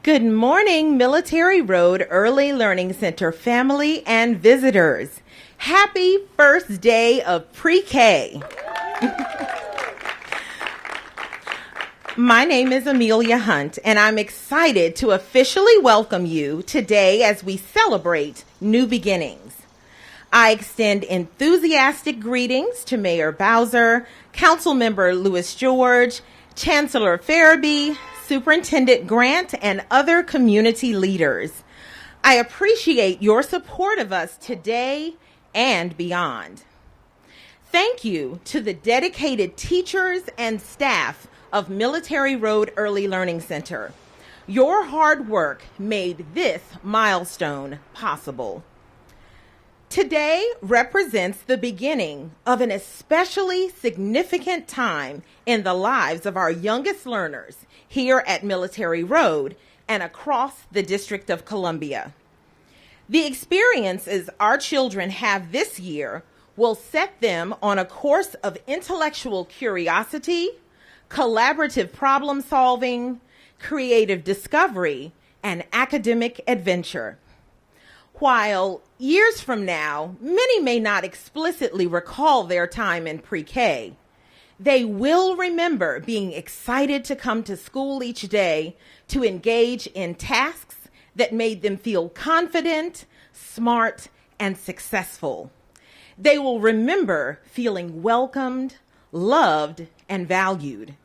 Good morning, Military Road Early Learning Center family and visitors. Happy first day of pre-K. My name is Amelia Hunt, and I'm excited to officially welcome you today as we celebrate new beginnings. I extend enthusiastic greetings to Mayor Bowser, Councilmember Louis George, Chancellor Farabee, Superintendent Grant, and other community leaders. I appreciate your support of us today and beyond. Thank you to the dedicated teachers and staff of Military Road Early Learning Center. Your hard work made this milestone possible. Today represents the beginning of an especially significant time in the lives of our youngest learners here at Military Road and across the District of Columbia. The experiences our children have this year will set them on a course of intellectual curiosity, collaborative problem solving, creative discovery, and academic adventure. While years from now, many may not explicitly recall their time in pre-K, they will remember being excited to come to school each day to engage in tasks that made them feel confident, smart, and successful. They will remember feeling welcomed, loved, and valued.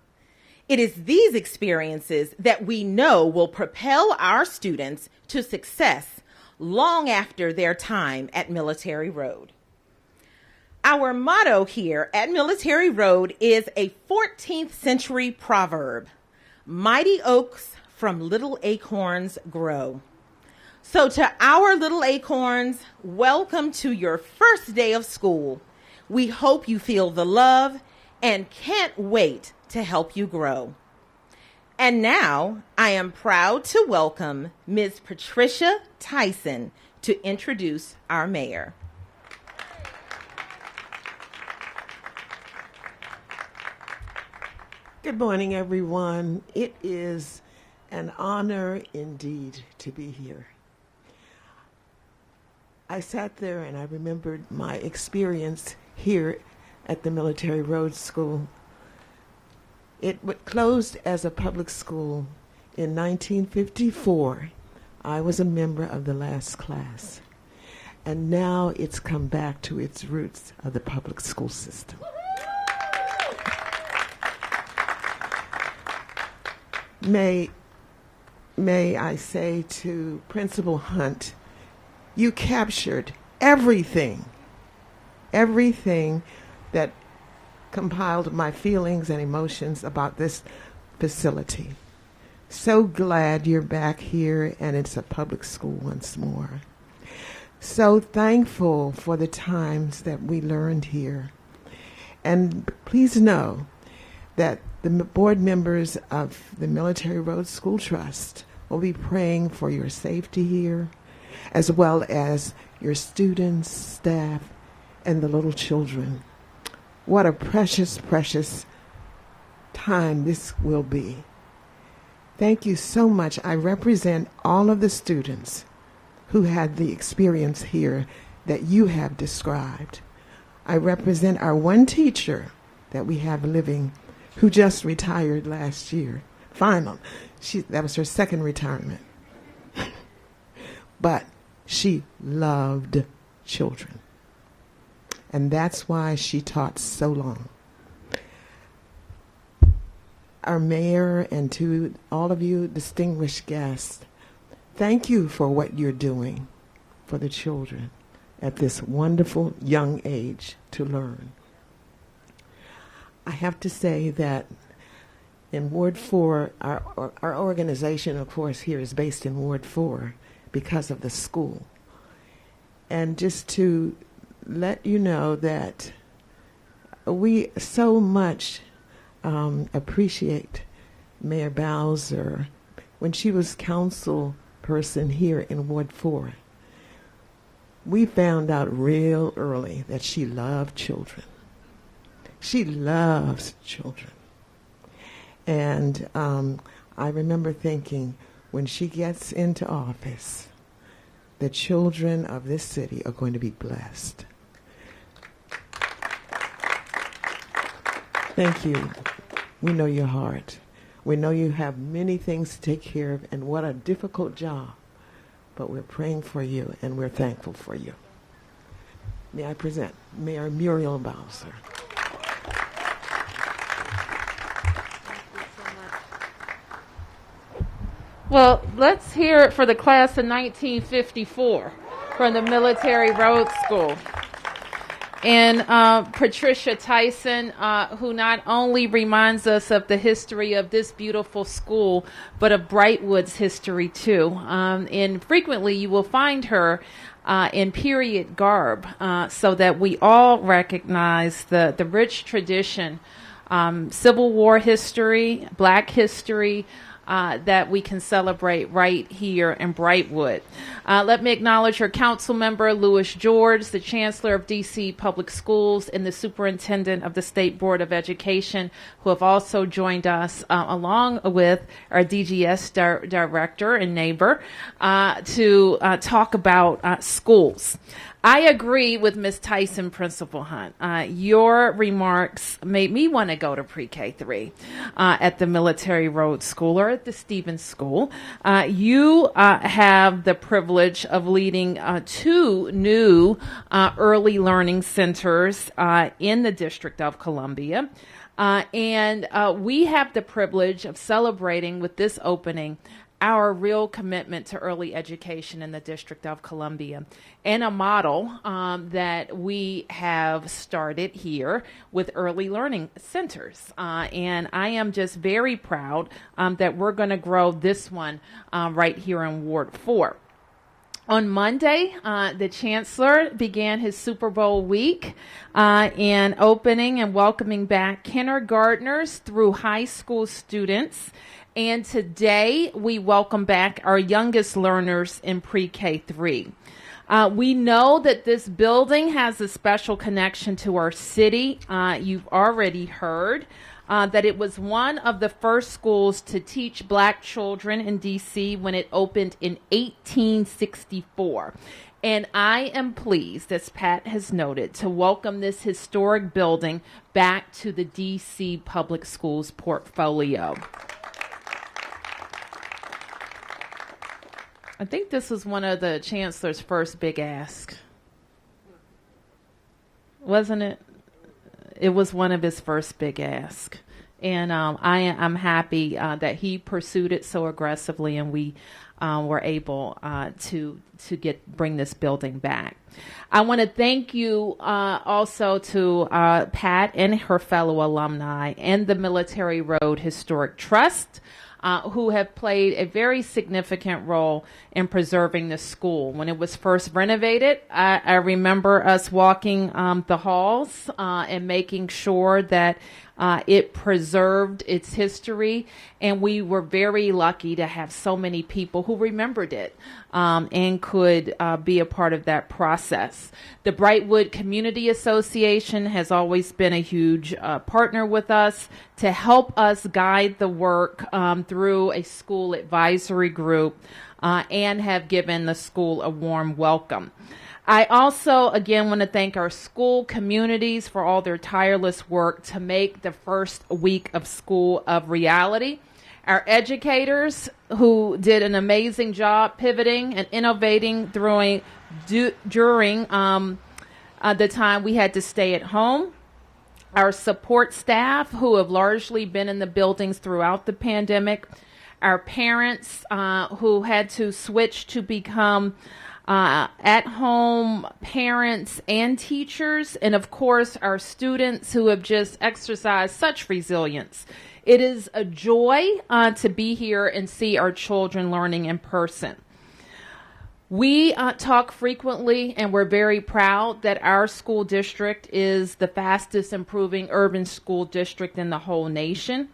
It is these experiences that we know will propel our students to success long after their time at Military Road. Our motto here at Military Road is a 14th century proverb, "Mighty oaks from little acorns grow." So to our little acorns, welcome to your first day of school. We hope you feel the love and can't wait to help you grow. And now, I am proud to welcome Ms. Patricia Tyson to introduce our mayor. Good morning, everyone. It is an honor indeed to be here. I sat there and I remembered my experience here at the Military Road School. It closed as a public school in 1954. I was a member of the last class. And now it's come back to its roots of the public school system. May I say to Principal Hunt, you captured everything that compiled my feelings and emotions about this facility. So glad you're back here and it's a public school once more. So thankful for the times that we learned here. And please know that the board members of the Military Road School Trust will be praying for your safety here, as well as your students, staff, and the little children. What a precious, precious time this will be. Thank you so much. I represent all of the students who had the experience here that you have described. I represent our one teacher that we have living who just retired last year. That was her second retirement. But she loved children. And that's why she taught so long. Our mayor and to all of you distinguished guests, thank you for what you're doing for the children at this wonderful young age to learn. I have to say that in Ward 4, our organization, of course, here is based in Ward 4 because of the school. And just to let you know that we so much appreciate Mayor Bowser. When she was council person here in Ward 4, we found out real early that she loved children. She loves children. And I remember thinking, when she gets into office, the children of this city are going to be blessed. Thank you. We know your heart. We know you have many things to take care of, and what a difficult job. But we're praying for you, and we're thankful for you. May I present Mayor Muriel Bowser. Well, let's hear it for the class of 1954 from the Military Road School. And Patricia Tyson, who not only reminds us of the history of this beautiful school, but of Brightwood's history too. And frequently you will find her in period garb, so that we all recognize the rich tradition, Civil War history, Black history, that we can celebrate right here in Brightwood. Let me acknowledge her council member, Louis George, the Chancellor of D.C. Public Schools, and the Superintendent of the State Board of Education, who have also joined us, along with our DGS director and neighbor, to talk about schools. I agree with Ms. Tyson, Principal Hunt. Your remarks made me want to go to pre-K 3 at the Military Road School or at the Stevens School. You have the privilege of leading two new early learning centers in the District of Columbia. And we have the privilege of celebrating with this opening our real commitment to early education in the District of Columbia, and a model that we have started here with early learning centers. And I am just very proud that we're going to grow this one right here in Ward 4. On Monday, the Chancellor began his Super Bowl week in opening and welcoming back kindergartners through high school students. And today, we welcome back our youngest learners in pre-K 3. We know that this building has a special connection to our city. You've already heard that it was one of the first schools to teach Black children in D.C. when it opened in 1864. And I am pleased, as Pat has noted, to welcome this historic building back to the D.C. Public Schools portfolio. I think this was one of the Chancellor's first big ask. Wasn't it? It was one of his first big asks. And I'm happy that he pursued it so aggressively, and we were able to bring this building back. I want to thank you also to Pat and her fellow alumni and the Military Road Historic Trust, who have played a very significant role in preserving the school. When it was first renovated, I remember us walking the halls and making sure that it preserved its history, and we were very lucky to have so many people who remembered it and could be a part of that process. The Brightwood Community Association has always been a huge partner with us to help us guide the work through a school advisory group and have given the school a warm welcome. I also, again, want to thank our school communities for all their tireless work to make the first week of school a reality. Our educators, who did an amazing job pivoting and innovating during the time we had to stay at home. Our support staff, who have largely been in the buildings throughout the pandemic. Our parents, who had to switch to become at-home parents and teachers, and of course our students who have just exercised such resilience. It is a joy to be here and see our children learning in person. We talk frequently, and we're very proud that our school district is the fastest improving urban school district in the whole nation.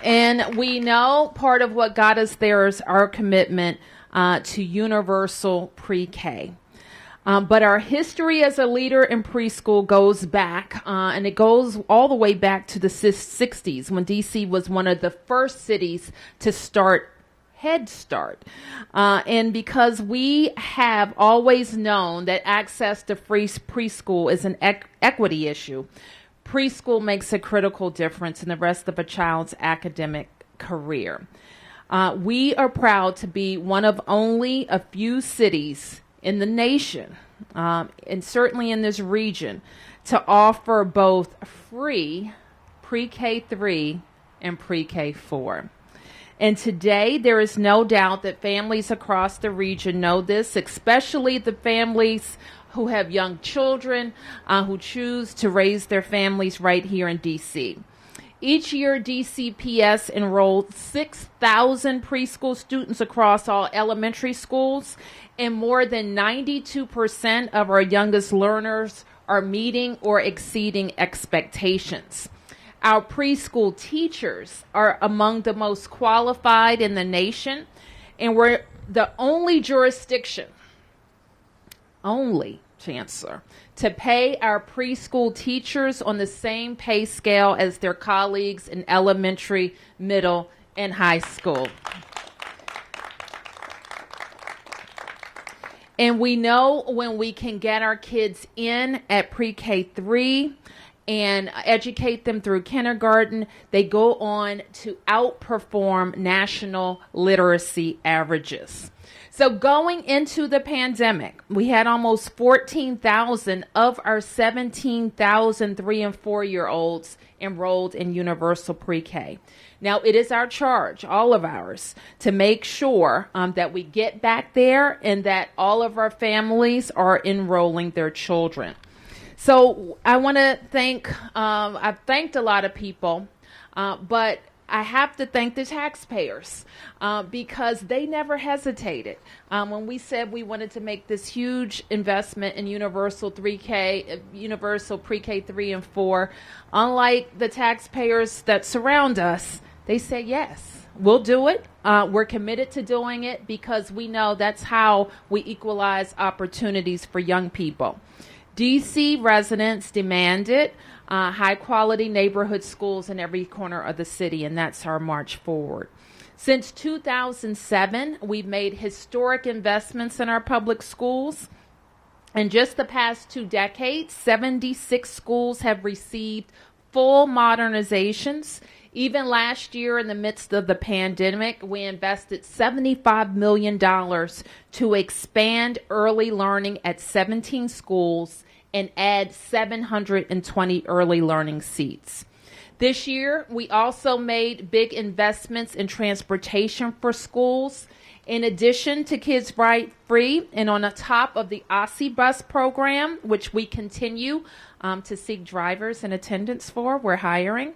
And we know part of what got us there is our commitment to universal pre-K. But our history as a leader in preschool goes back, and it goes all the way back to the 60s when D.C. was one of the first cities to start Head Start. And because we have always known that access to free preschool is an equity issue, preschool makes a critical difference in the rest of a child's academic career. We are proud to be one of only a few cities in the nation, and certainly in this region, to offer both free pre-K3 and pre-K4. And today, there is no doubt that families across the region know this, especially the families who have young children who choose to raise their families right here in D.C. Each year, DCPS enrolled 6,000 preschool students across all elementary schools, and more than 92% of our youngest learners are meeting or exceeding expectations. Our preschool teachers are among the most qualified in the nation, and we're the only jurisdiction, Chancellor, to pay our preschool teachers on the same pay scale as their colleagues in elementary, middle, and high school. And we know when we can get our kids in at pre-K3 and educate them through kindergarten, they go on to outperform national literacy averages. So going into the pandemic, we had almost 14,000 of our 17,000 3- and 4-year-olds enrolled in universal pre-K. Now, it is our charge, all of ours, to make sure that we get back there and that all of our families are enrolling their children. So I want to thank, I've thanked a lot of people, but I have to thank the taxpayers because they never hesitated. When we said we wanted to make this huge investment in universal pre-K 3 and 4, unlike the taxpayers that surround us, they say yes, we'll do it. We're committed to doing it because we know that's how we equalize opportunities for young people. D.C. residents demanded high-quality neighborhood schools in every corner of the city, and that's our march forward. Since 2007, we've made historic investments in our public schools. In just the past 2 decades, 76 schools have received full modernizations. Even last year, in the midst of the pandemic, we invested $75 million to expand early learning at 17 schools and add 720 early learning seats. This year, we also made big investments in transportation for schools. In addition to Kids Ride Free and on the top of the OSSI bus program, which we continue to seek drivers and attendants for, we're hiring.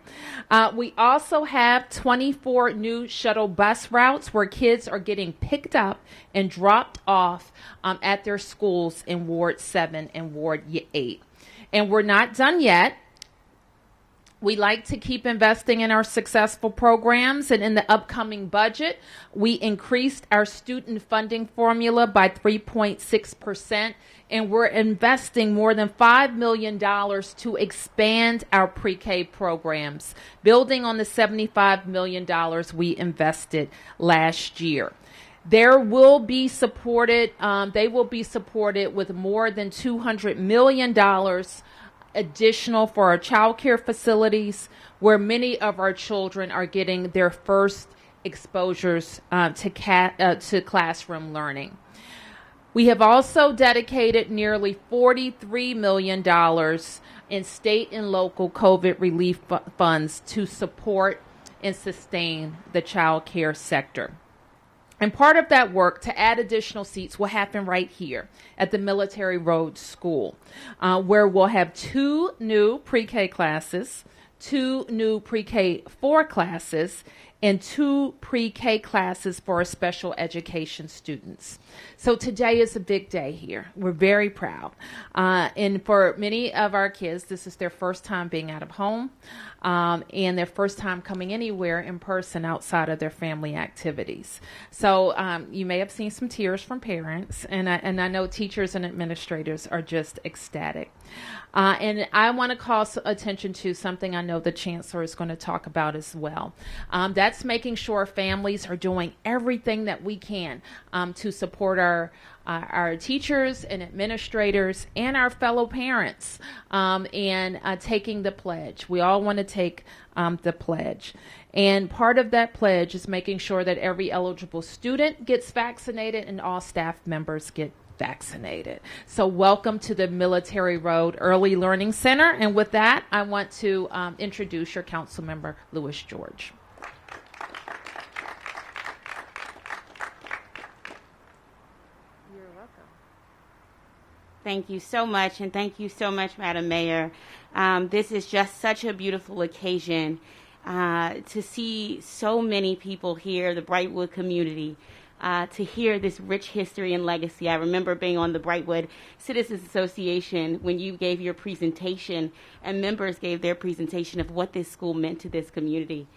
We also have 24 new shuttle bus routes where kids are getting picked up and dropped off at their schools in Ward 7 and Ward 8. And we're not done yet. We like to keep investing in our successful programs, and in the upcoming budget, we increased our student funding formula by 3.6%, and we're investing more than $5 million to expand our pre-K programs, building on the $75 million we invested last year. They will be supported with more than $200 million additional for our child care facilities, where many of our children are getting their first exposures to classroom learning. We have also dedicated nearly $43 million in state and local COVID relief funds to support and sustain the child care sector. And part of that work to add additional seats will happen right here at the Military Road School, where we'll have 2 new pre-K classes, 2 new pre-K 4 classes, and 2 pre-K classes for our special education students. So today is a big day here. We're very proud. And for many of our kids, this is their first time being out of home, and their first time coming anywhere in person outside of their family activities. So you may have seen some tears from parents, and I know teachers and administrators are just ecstatic. And I want to call attention to something I know the chancellor is going to talk about as well. That's making sure families are doing everything that we can to support our teachers and administrators and our fellow parents in taking the pledge. We all want to take the pledge. And part of that pledge is making sure that every eligible student gets vaccinated and all staff members get vaccinated. So welcome to the Military Road Early Learning Center. And with that, I want to introduce your council member, Louis George. You're welcome. Thank you so much, and thank you so much, Madam Mayor. This is just such a beautiful occasion to see so many people here, the Brightwood community, to hear this rich history and legacy. I remember being on the Brightwood Citizens Association when you gave your presentation and members gave their presentation of what this school meant to this community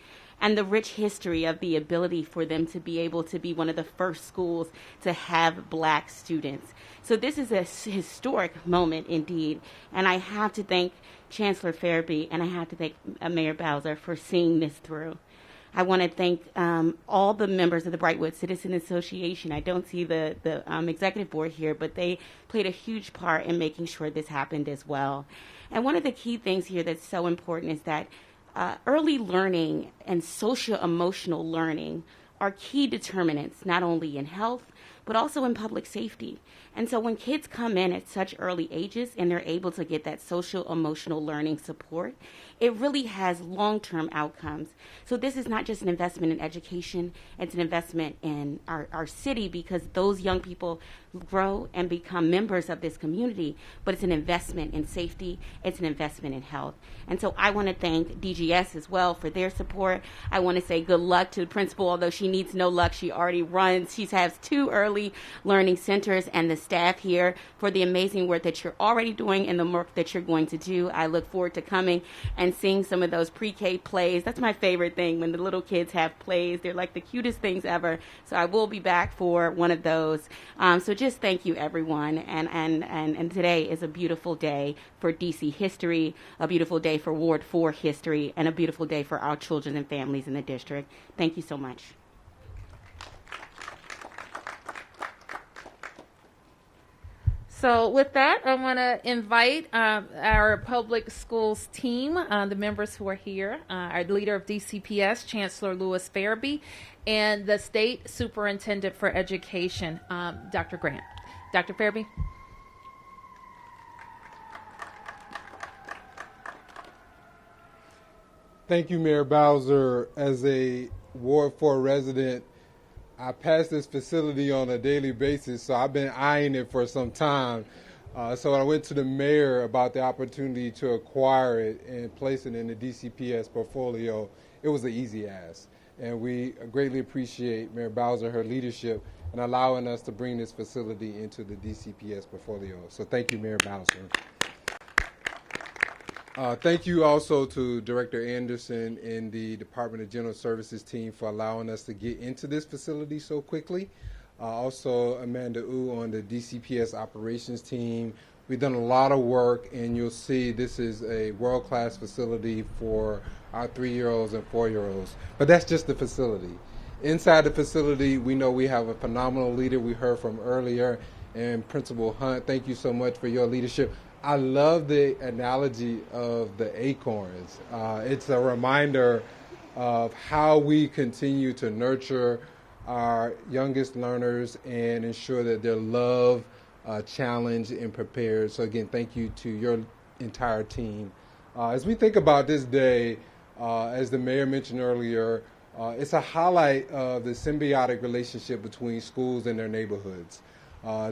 and the rich history of the ability for them to be able to be one of the first schools to have Black students. So this is a historic moment indeed, and I have to thank Chancellor Fairby and I have to thank Mayor Bowser for seeing this through. I want to thank all the members of the Brightwood Citizen Association. I don't see the executive board here, but they played a huge part in making sure this happened as well. And one of the key things here that's so important is that early learning and social-emotional learning are key determinants, not only in health, but also in public safety. And so when kids come in at such early ages and they're able to get that social-emotional learning support, it really has long-term outcomes. So this is not just an investment in education, it's an investment in our city because those young people grow and become members of this community, but it's an investment in safety, it's an investment in health. And so I want to thank DGS as well for their support. I want to say good luck to the principal, although she needs no luck, she already runs. She has 2 early learning centers and the staff here for the amazing work that you're already doing and the work that you're going to do. I look forward to coming and seeing some of those pre-K plays. That's my favorite thing, when the little kids have plays. They're like the cutest things ever. So I will be back for one of those. So just thank you, everyone. And today is a beautiful day for DC history, a beautiful day for Ward 4 history, and a beautiful day for our children and families in the district. Thank you so much. So with that, I want to invite our public schools team, the members who are here, our leader of DCPS, Chancellor Louis Fairby, and the State Superintendent for Education, Dr. Grant. Dr. Fairby. Thank you, Mayor Bowser. As a Ward 4 resident, I pass this facility on a daily basis, so I've been eyeing it for some time. So I went to the mayor about the opportunity to acquire it and place it in the DCPS portfolio. It was an easy ask, and we greatly appreciate Mayor Bowser, her leadership, in allowing us to bring this facility into the DCPS portfolio. So thank you, Mayor Bowser. Thank you also to Director Anderson and the Department of General Services team for allowing us to get into this facility so quickly. Also, Amanda Wu on the DCPS operations team. We've done a lot of work, and you'll see this is a world-class facility for our 3-year-olds and 4-year-olds. But that's just the facility. Inside the facility, we know we have a phenomenal leader we heard from earlier, and Principal Hunt, thank you so much for your leadership. I love the analogy of the acorns. It's a reminder of how we continue to nurture our youngest learners and ensure that they're loved, challenged, and prepared. So again, thank you to your entire team. As we think about this day, as the mayor mentioned earlier, it's a highlight of the symbiotic relationship between schools and their neighborhoods.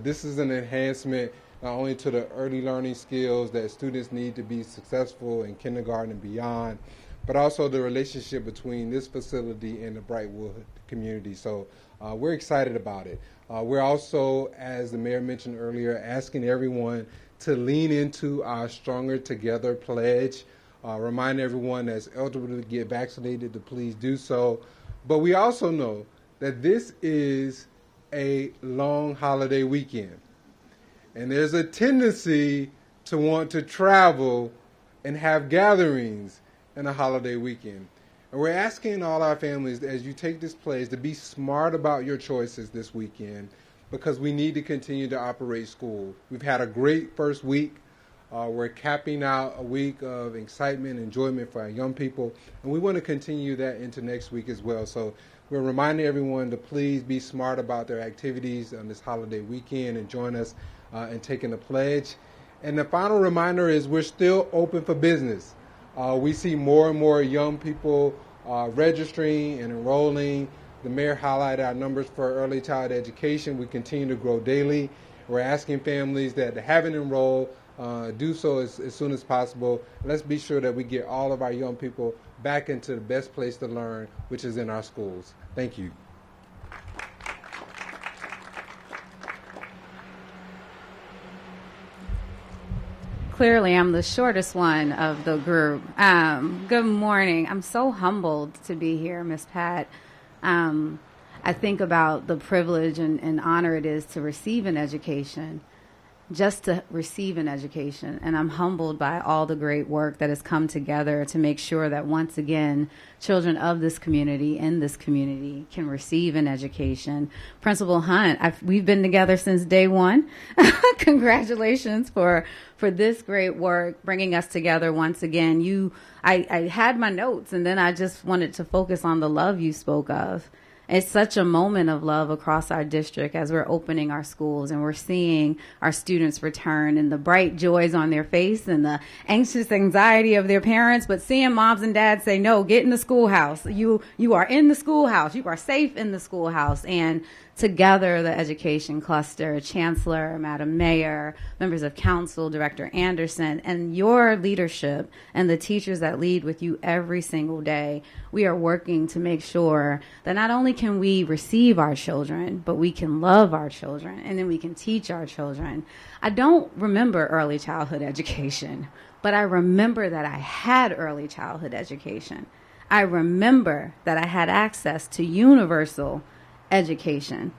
This is an enhancement not only to the early learning skills that students need to be successful in kindergarten and beyond, but also the relationship between this facility and the Brightwood community. So we're excited about it. We're also, as the mayor mentioned earlier, asking everyone to lean into our Stronger Together pledge. Remind everyone that's eligible to get vaccinated to please do so. But we also know that this is a long holiday weekend. And there's a tendency to want to travel and have gatherings in a holiday weekend. And we're asking all our families, as you take this pledge, to be smart about your choices this weekend, because we need to continue to operate school. We've had a great first week. We're capping out a week of excitement, enjoyment for our young people, and we want to continue that into next week as well. So we're reminding everyone to please be smart about their activities on this holiday weekend and join us in taking the pledge. And the final reminder is we're still open for business. We see more and more young people registering and enrolling. The mayor highlighted our numbers for early childhood education. We continue to grow daily. We're asking families that haven't enrolled do so as soon as possible. Let's be sure that we get all of our young people back into the best place to learn, which is in our schools. Thank you. Clearly, I'm the shortest one of the group. Good morning. I'm so humbled to be here, Miss Pat. I think about the privilege and honor it is to receive an education, just to receive an education. And I'm humbled by all the great work that has come together to make sure that once again, children of this community, in this community, can receive an education. Principal Hunt, we've been together since day one. Congratulations for this great work, bringing us together once again. I had my notes, and then I just wanted to focus on the love you spoke of. It's such a moment of love across our district as we're opening our schools and we're seeing our students return and the bright joys on their face and the anxious anxiety of their parents, but seeing moms and dads say, no, get in the schoolhouse. You are in the schoolhouse. You are safe in the schoolhouse. And together, the education cluster, Chancellor, Madam Mayor, members of council, Director Anderson, and your leadership and the teachers that lead with you every single day, we are working to make sure that not only can we receive our children, but we can love our children, and then we can teach our children. I don't remember early childhood education, but I remember that I had early childhood education. I remember that I had access to universal education,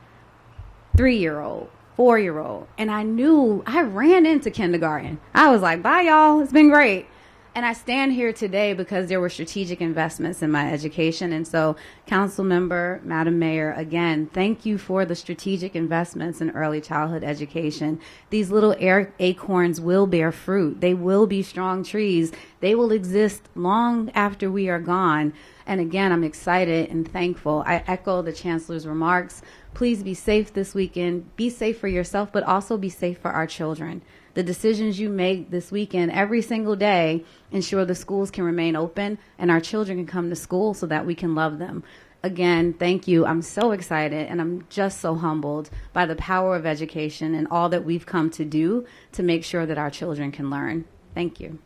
3-year-old, 4-year-old. And I ran into kindergarten. I was like, bye y'all, it's been great. And I stand here today because there were strategic investments in my education. And so, Council Member, Madam Mayor, again, thank you for the strategic investments in early childhood education. These little acorns will bear fruit. They will be strong trees. They will exist long after we are gone. And again, I'm excited and thankful. I echo the Chancellor's remarks. Please be safe this weekend. Be safe for yourself, but also be safe for our children. The decisions you make this weekend, every single day, ensure the schools can remain open and our children can come to school so that we can love them. Again, thank you. I'm so excited and I'm just so humbled by the power of education and all that we've come to do to make sure that our children can learn. Thank you.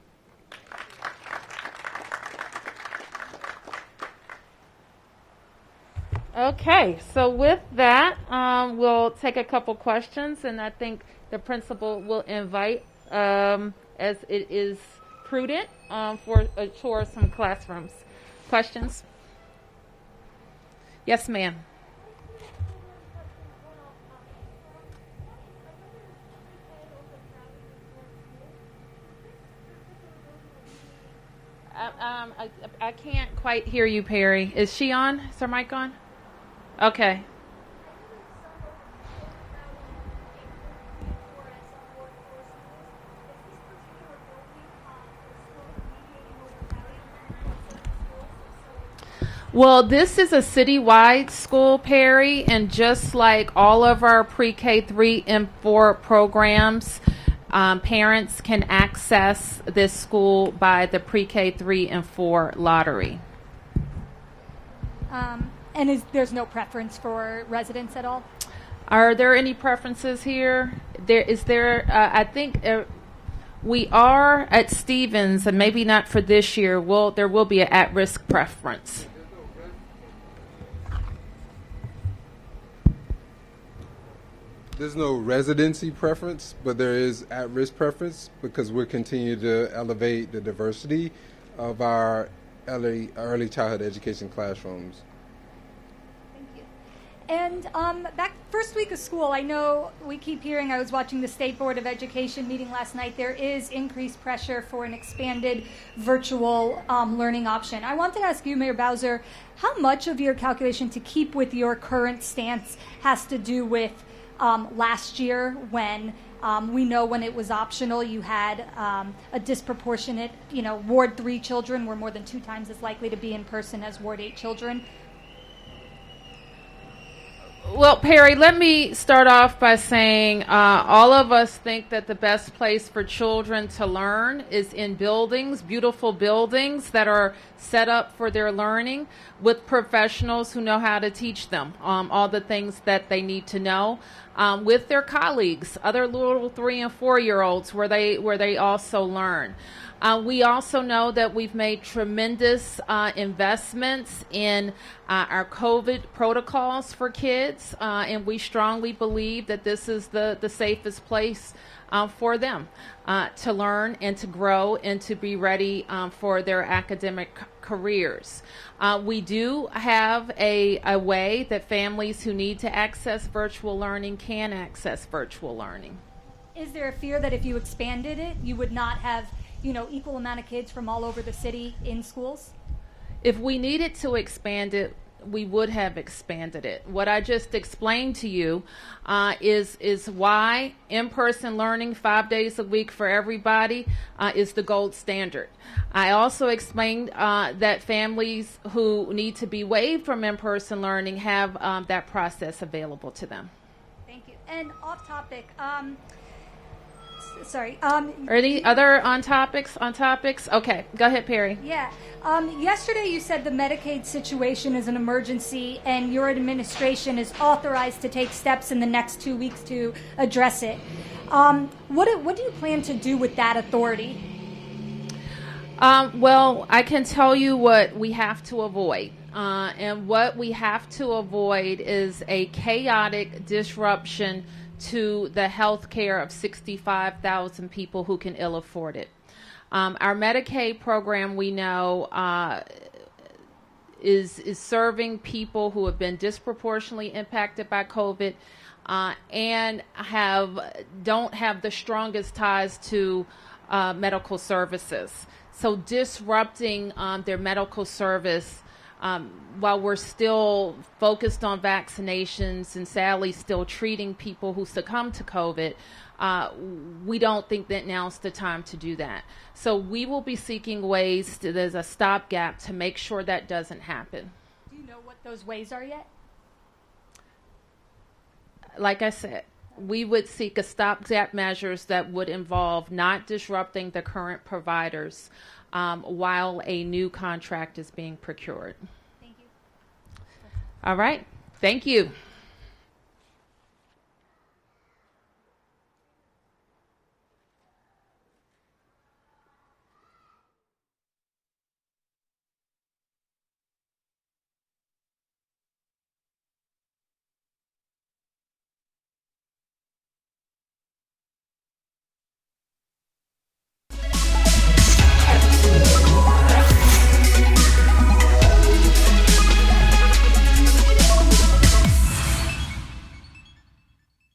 Okay, so with that, we'll take a couple questions, and I think the principal will invite, as it is prudent, for a tour of some classrooms. Questions? Yes, ma'am. I can't quite hear you, Perry. Is she on? Is her mic on? Okay. Well, this is a citywide school, Perry, and just like all of our pre-K 3 and 4 programs, parents can access this school by the pre-K 3 and 4 lottery. And there's no preference for residents at all? Are there any preferences here? I think We are at Stevens, and maybe not for this year. There will be an at-risk preference. There's no residency preference, but there is at-risk preference because we're continuing to elevate the diversity of our early childhood education classrooms. Thank you. And back first week of school, I know we keep hearing, I was watching the State Board of Education meeting last night, there is increased pressure for an expanded virtual learning option. I want to ask you, Mayor Bowser, how much of your calculation to keep with your current stance has to do with last year when we know when it was optional, you had a disproportionate, Ward 3 children were more than 2 times as likely to be in person as Ward 8 children? Well, Perry, let me start off by saying all of us think that the best place for children to learn is in buildings, beautiful buildings that are set up for their learning with professionals who know how to teach them all the things that they need to know with their colleagues, other little 3 and 4-year-olds where they also learn. We also know that we've made tremendous investments in our COVID protocols for kids, and we strongly believe that this is the safest place for them to learn and to grow and to be ready for their academic careers. We do have a way that families who need to access virtual learning can access virtual learning. Is there a fear that if you expanded it, you would not have equal amount of kids from all over the city in schools? If we needed to expand it, we would have expanded it. What I just explained to you is why in-person learning 5 days a week for everybody is the gold standard. I also explained that families who need to be waived from in-person learning have that process available to them. Thank you. And off topic, sorry. Are any other on topics? Okay, go ahead, Perry. Yeah. Yesterday you said the Medicaid situation is an emergency and your administration is authorized to take steps in the next 2 weeks to address it. What do you plan to do with that authority? Well, I can tell you what we have to avoid. And what we have to avoid is a chaotic disruption to the health care of 65,000 people who can ill afford it. Our Medicaid program, we know, is serving people who have been disproportionately impacted by COVID and don't have the strongest ties to medical services. So disrupting their medical service while we're still focused on vaccinations and sadly still treating people who succumb to COVID, we don't think that now's the time to do that. So we will be seeking ways there's a stopgap to make sure that doesn't happen. Do you know what those ways are yet? Like I said, we would seek a stopgap measures that would involve not disrupting the current providers while a new contract is being procured. Thank you. All right. Thank you.